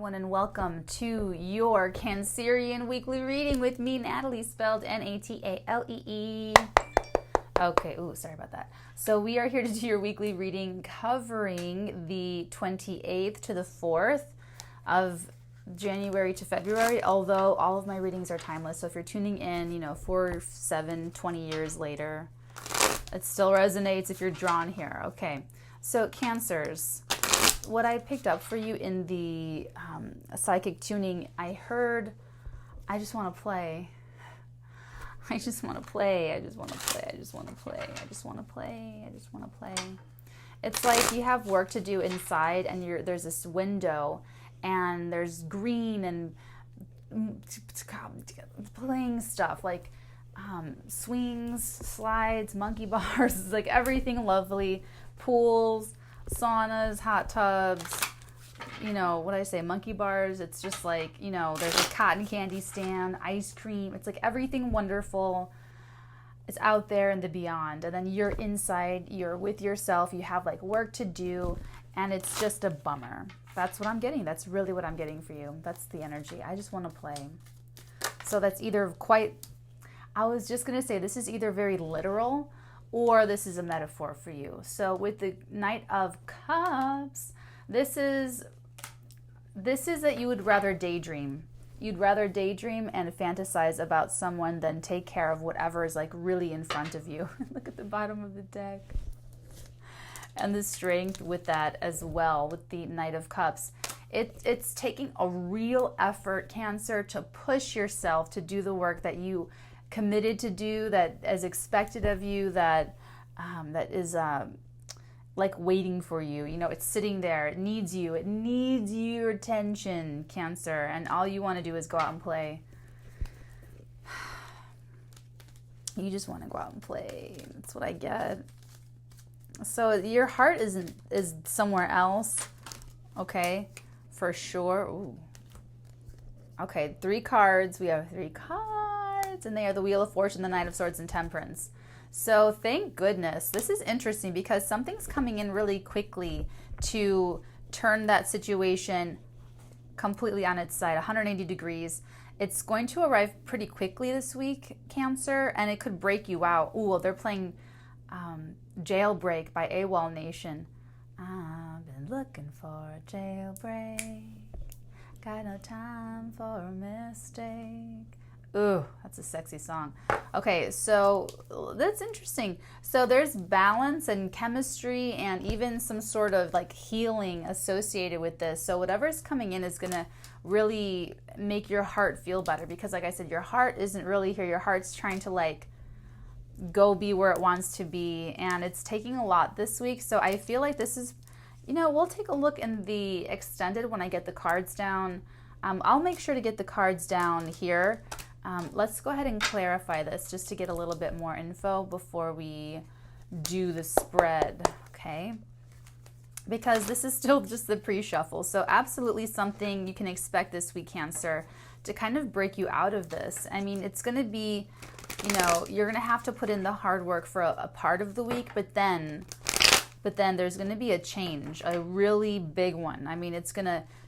everyone, and welcome to your Cancerian weekly reading with me, Natalie, spelled Natalee. Okay, ooh, sorry about that. So we are here to do your weekly reading covering the 28th to the 4th of January to February, although all of my readings are timeless. So if you're tuning in, 4, 7, 20 years later, it still resonates if you're drawn here. Okay, so Cancers. What I picked up for you in the psychic tuning, I heard, I just want to play. I just want to play. I just want to play. I just want to play. I just want to play. I just want to play. It's like you have work to do inside, and there's this window, and there's green and playing stuff like swings, slides, monkey bars, like everything lovely, pools, saunas, hot tubs, what I say, monkey bars. It's just like, there's a cotton candy stand, ice cream. It's like everything wonderful. It's out there in the beyond. And then you're inside, you're with yourself, you have like work to do, and it's just a bummer. That's what I'm getting. That's really what I'm getting for you. That's the energy. I just want to play. So that's either I was just going to say, this is either very literal or this is a metaphor for you. So with the Knight of Cups, this is that you would rather daydream. You'd rather daydream and fantasize about someone than take care of whatever is like really in front of you. Look at the bottom of the deck. And the strength with that as well, with the Knight of Cups. It's taking a real effort, Cancer, to push yourself to do the work that you committed to do, that is expected of you, that is like waiting for you. It's sitting there. It needs you. It needs your attention, Cancer. And all you want to do is go out and play. You just want to go out and play. That's what I get. So your heart is somewhere else. Okay, for sure. Ooh. Okay, 3 cards. We have 3 cards, and they are the Wheel of Fortune, the Knight of Swords, and Temperance. So thank goodness. This is interesting because something's coming in really quickly to turn that situation completely on its side, 180 degrees. It's going to arrive pretty quickly this week, Cancer, and it could break you out. Ooh, they're playing Jailbreak by AWOL Nation. I've been looking for a jailbreak. Got no time for a mistake. Ooh, that's a sexy song. Okay, so that's interesting. So there's balance and chemistry and even some sort of like healing associated with this. So whatever's coming in is going to really make your heart feel better because, like I said, your heart isn't really here. Your heart's trying to like go be where it wants to be, and it's taking a lot this week. So I feel like this is, we'll take a look in the extended when I get the cards down. I'll make sure to get the cards down here. Let's go ahead and clarify this just to get a little bit more info before we do the spread, okay? Because this is still just the pre-shuffle. So absolutely something you can expect this week, Cancer, to kind of break you out of this. I mean, it's going to be, you're going to have to put in the hard work for a part of the week, but then there's going to be a change, a really big one. I mean,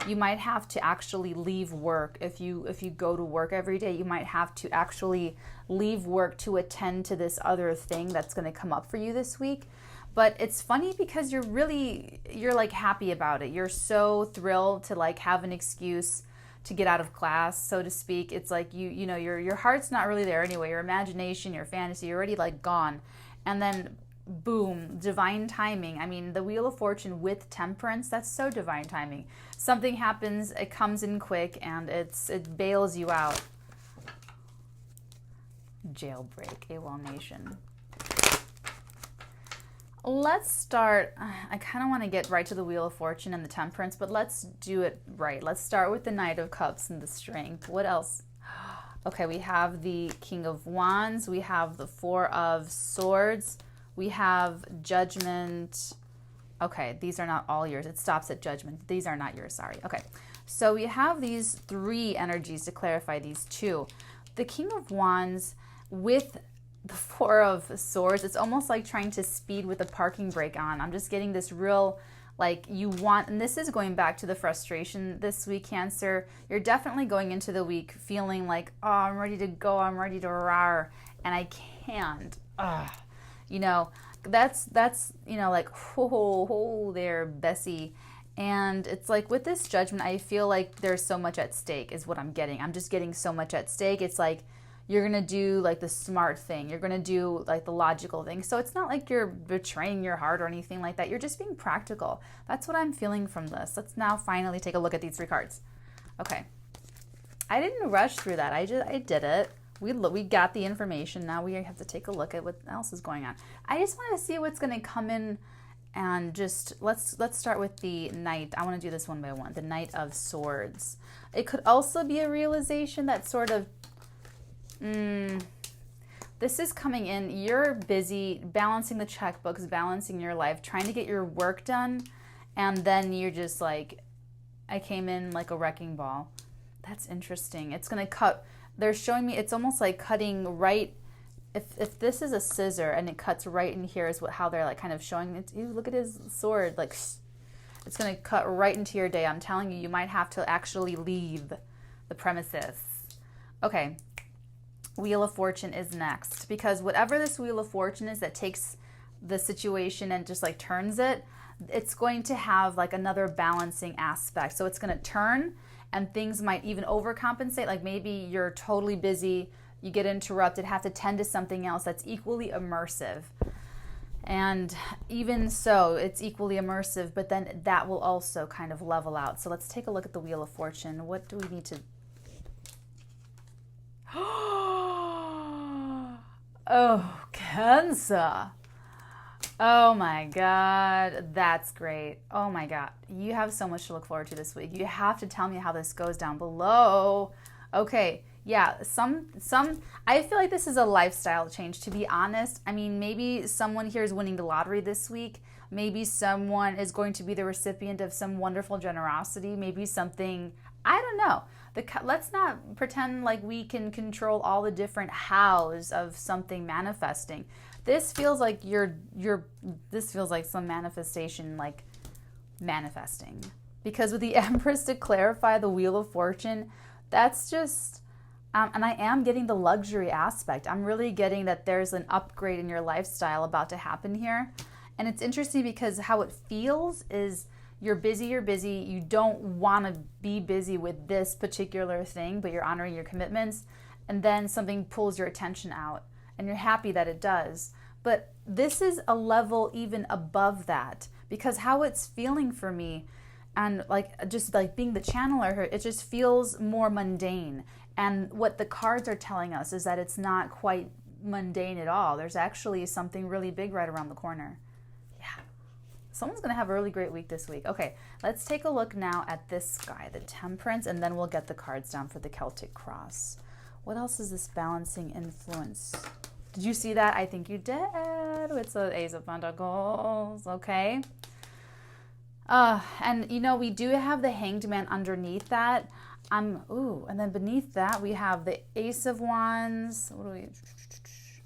you might have to actually leave work. If you go to work every day, you might have to actually leave work to attend to this other thing that's going to come up for you this week. But it's funny because you're like happy about it. You're so thrilled to like have an excuse to get out of class, so to speak. It's like your heart's not really there anyway. Your imagination, your fantasy, you're already like gone. And then boom, divine timing. I mean, the Wheel of Fortune with Temperance, that's so divine timing. Something happens, it comes in quick, and it bails you out. Jailbreak, AWOL Nation. Let's start. I kind of want to get right to the Wheel of Fortune and the Temperance, but let's do it right. Let's start with the Knight of Cups and the Strength. What else? Okay, we have the King of Wands. We have the 4 of Swords. We have Judgment. Okay, these are not all yours. It stops at Judgment. These are not yours, sorry. Okay, so we have these 3 energies to clarify these 2. The King of Wands with the 4 of Swords, it's almost like trying to speed with a parking brake on. I'm just getting this real Like you want, and this is going back to the frustration this week, Cancer. You're definitely going into the week feeling like, oh, I'm ready to go, I'm ready to roar, and I can't. You know, that's you know, like, ho there, Bessie. And it's like with this judgment, I feel like there's so much at stake is what I'm getting. I'm just getting so much at stake. It's like you're going to do like the smart thing. You're going to do like the logical thing. So it's not like you're betraying your heart or anything like that. You're just being practical. That's what I'm feeling from this. Let's now finally take a look at these 3 cards. Okay. I didn't rush through that. I did it. We got the information. Now we have to take a look at what else is going on. I just want to see what's going to come in, and just let's start with the Knight. I want to do this one by one. The Knight of Swords. It could also be a realization that sort of this is coming in. You're busy balancing the checkbooks, balancing your life, trying to get your work done, and then you're just like, I came in like a wrecking ball. That's interesting. It's going to cut. They're showing me it's almost like cutting right. If this is a scissor and it cuts right in here is how they're like kind of showing it. Ew, look at his sword. Like it's going to cut right into your day. I'm telling you, you might have to actually leave the premises. Okay. Wheel of Fortune is next, because whatever this Wheel of Fortune is that takes the situation and just like turns it, it's going to have like another balancing aspect. So it's going to turn, and things might even overcompensate. Like maybe you're totally busy, you get interrupted, have to tend to something else that's equally immersive. And even so, it's equally immersive, but then that will also kind of level out. So let's take a look at the Wheel of Fortune. What do we need to... Oh, Cancer. Oh my God, that's great. Oh my God, you have so much to look forward to this week. You have to tell me how this goes down below. Okay, yeah, I feel like this is a lifestyle change, to be honest. I mean, maybe someone here is winning the lottery this week. Maybe someone is going to be the recipient of some wonderful generosity. Maybe something, I don't know. Let's not pretend like we can control all the different hows of something manifesting. This feels like this feels like some manifestation, like manifesting. Because with the Empress to clarify the Wheel of Fortune, that's just, and I am getting the luxury aspect. I'm really getting that there's an upgrade in your lifestyle about to happen here. And it's interesting because how it feels is you're busy, you don't want to be busy with this particular thing, but you're honoring your commitments, and then something pulls your attention out, and you're happy that it does. But this is a level even above that, because how it's feeling for me, and like just like being the channeler here, it just feels more mundane. And what the cards are telling us is that it's not quite mundane at all. There's actually something really big right around the corner. Someone's going to have a really great week this week. Okay, let's take a look now at this guy, the Temperance, and then we'll get the cards down for the Celtic Cross. What else is this balancing influence? Did you see that? I think you did. It's the Ace of Pentacles, okay? And, you know, we do have the Hanged Man underneath that. And then beneath that, we have the Ace of Wands. What do we...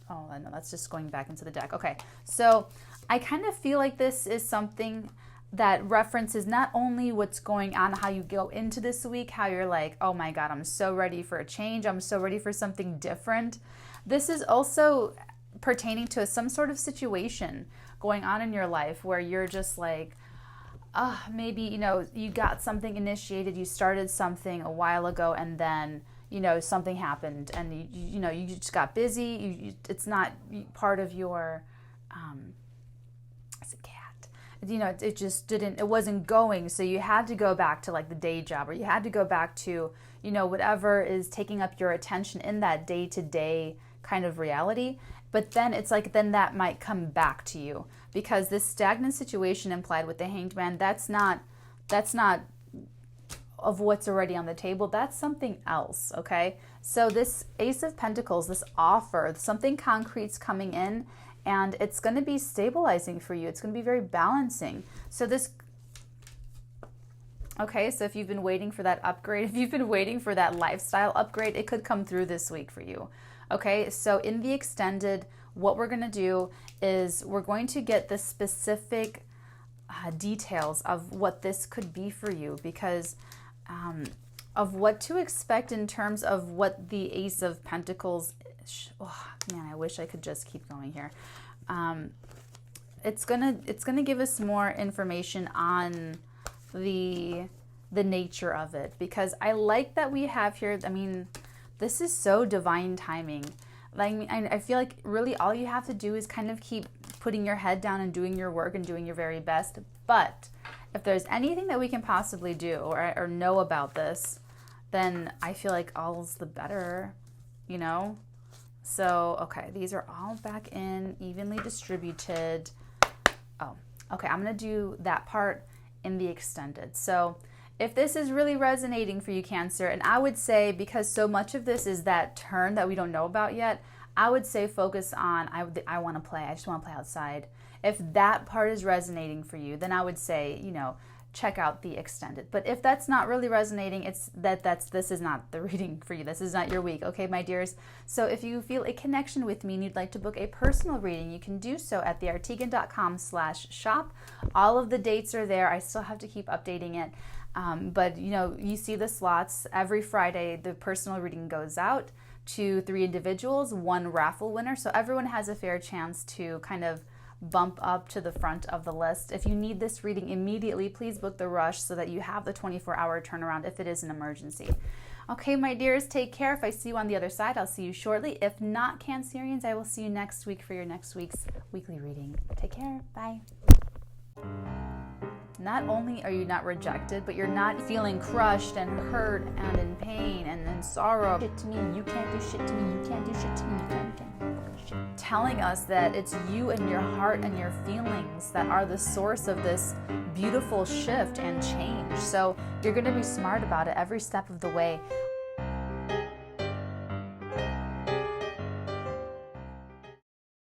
Oh, no, that's just going back into the deck. Okay, so I kind of feel like this is something that references not only what's going on, how you go into this week, how you're like, oh my God, I'm so ready for a change. I'm so ready for something different. This is also pertaining to some sort of situation going on in your life where you're just like, maybe, you know, you got something initiated, you started something a while ago, and then, you know, something happened, and you know, you just got busy. It's not part of your, it's a cat. You know, it just didn't, it wasn't going. So you had to go back to like the day job, or you had to go back to, you know, whatever is taking up your attention in that day-to-day kind of reality. But then it's like, then that might come back to you, because this stagnant situation implied with the Hanged Man, that's not of what's already on the table. That's something else, okay? So this Ace of Pentacles, this offer, something concrete's coming in, and it's going to be stabilizing for you. It's going to be very balancing. So this, okay, so if you've been waiting for that upgrade, if you've been waiting for that lifestyle upgrade, it could come through this week for you. Okay, so in the extended, what we're going to do is we're going to get the specific details of what this could be for you, because of what to expect in terms of what the Ace of Pentacles, oh, man, I wish I could just keep going here. It's gonna give us more information on the nature of it, because I like that we have here, I mean, this is so divine timing. Like, I feel like really all you have to do is kind of keep putting your head down and doing your work and doing your very best. But if there's anything that we can possibly do or know about this, then I feel like all's the better, you know? So, okay, these are all back in, evenly distributed. Oh, okay, I'm gonna do that part in the extended. So if this is really resonating for you, Cancer, and I would say, because so much of this is that turn that we don't know about yet, I would say focus on, I want to play, I just want to play outside. If that part is resonating for you, then I would say, you know, check out the extended. But if that's not really resonating, it's this is not the reading for you. This is not your week, okay, my dears? So if you feel a connection with me and you'd like to book a personal reading, you can do so at theartigan.com/shop. All of the dates are there. I still have to keep updating it. But you know, you see the slots every Friday. The personal reading goes out to 3 individuals, 1 raffle winner. So everyone has a fair chance to kind of bump up to the front of the list. If you need this reading immediately, please book the rush so that you have the 24-hour turnaround if it is an emergency. Okay, my dears, take care. If I see you on the other side, I'll see you shortly. If not, Cancerians, I will see you next week for your next week's weekly reading. Take care. Bye. Not only are you not rejected, but you're not feeling crushed and hurt and in pain and in sorrow. Shit to me, you can't do shit to me, you can't do shit to me, you can't do shit. Telling us that it's you and your heart and your feelings that are the source of this beautiful shift and change. So you're going to be smart about it every step of the way.